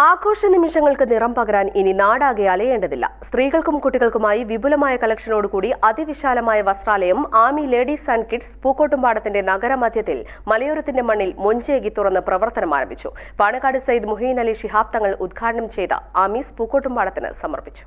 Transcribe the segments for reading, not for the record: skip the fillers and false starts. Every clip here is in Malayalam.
ആഘോഷ നിമിഷങ്ങൾക്ക് നിറം പകരാൻ ഇനി നാടാകെ അലയേണ്ടതില്ല. സ്ത്രീകൾക്കും കുട്ടികൾക്കുമായി വിപുലമായ കളക്ഷനോടുകൂടി അതിവിശാലമായ വസ്ത്രാലയം ആമി ലേഡീസ് ആൻഡ് കിഡ്സ് പൂക്കോട്ടുംപാടത്തിന്റെ നഗരമധ്യത്തിൽ മലയോരത്തിന്റെ മണ്ണിൽ മൊഞ്ചേകി തുറന്ന് പ്രവർത്തനം ആരംഭിച്ചു. പാണക്കാട് സയ്യിദ് മുഹീൻ അലി ശിഹാബ് തങ്ങൾ ഉദ്ഘാടനം ചെയ്ത ആമീസ് പൂക്കോട്ടുംപാടത്തിന് സമർപ്പിച്ചു.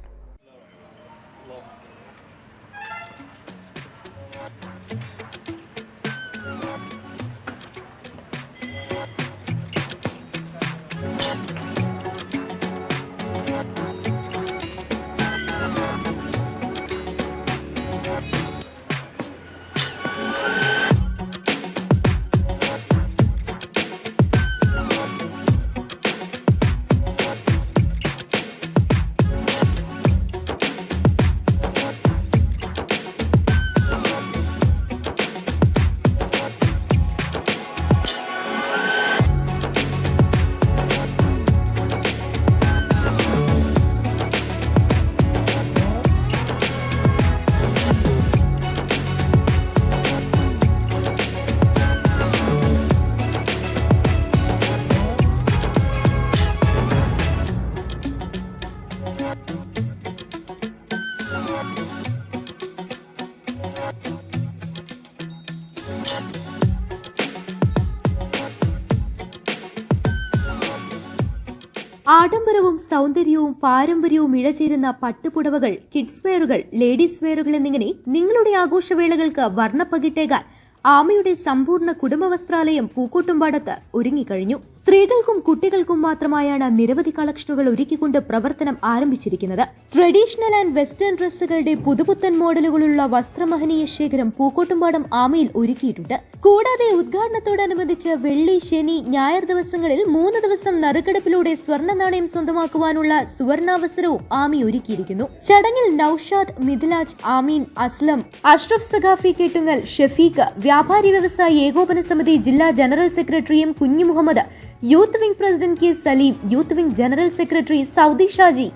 ആഡംബരവും സൗന്ദര്യവും പാരമ്പര്യവും ഇഴചേരുന്ന പട്ടുപുടവകൾ, കിഡ്സ് വെയറുകൾ, ലേഡീസ് വെയറുകൾ എന്നിങ്ങനെ നിങ്ങളുടെ ആഘോഷവേളകൾക്ക് വർണ്ണപ്പകിട്ടേകാൻ ആമയുടെ സമ്പൂർണ്ണ കുടുംബവസ്ത്രാലയം പൂക്കോട്ടുംപാടത്ത് ഒരുങ്ങിക്കഴിഞ്ഞു. സ്ത്രീകൾക്കും കുട്ടികൾക്കും മാത്രമായാണ് നിരവധി കളക്ഷനുകൾ ഒരുക്കിക്കൊണ്ട് പ്രവർത്തനം ആരംഭിച്ചിരിക്കുന്നത്. ട്രഡീഷണൽ ആൻഡ് വെസ്റ്റേൺ ഡ്രസ്സുകളുടെ പുതുപുത്തൻ മോഡലുകളുള്ള വസ്ത്രമഹനീയ ശേഖരം പൂക്കോട്ടുംപാടം ആമയിൽ ഒരുക്കിയിട്ടുണ്ട്. കൂടാതെ ഉദ്ഘാടനത്തോടനുബന്ധിച്ച് വെള്ളി, ശനി, ഞായർ ദിവസങ്ങളിൽ 3 ദിവസം നറുക്കെടുപ്പിലൂടെ സ്വർണ്ണ നാണയം സ്വന്തമാക്കുവാനുള്ള സുവർണാവസരവും ആമി ഒരുക്കിയിരിക്കുന്നു. ചടങ്ങിൽ നൌഷാദ്, മിഥിലാജ്, ആമീൻ, അസ്ലം, അഷ്റഫ് സഖാഫി കേട്ടുങ്ങൽ, ഷഫീഖ്, വ്യാപാരി വ്യവസായ ഏകോപന സമിതി ജില്ലാ general secretary M Kunhu Muhammad, youth wing president K Saleem, youth wing general secretary Saudi Shaji,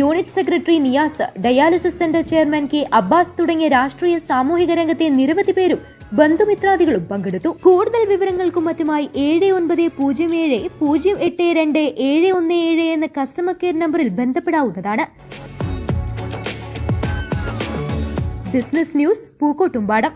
unit secretary Niyas, dialysis centre chairman K Abbas തുടങ്ങിയ രാഷ്ട്രീയ സാമൂഹിക രംഗത്തെ നിരവധി പേരും ബന്ധുമിത്രാദികളും പങ്കെടുത്തു. കൂടുതൽ വിവരങ്ങൾക്കും മറ്റുമായി 7907082717 എന്ന കസ്റ്റമർ കെയർ നമ്പറിൽ ബന്ധപ്പെടാവുന്നതാണ്. Business news Pookkottumpadam.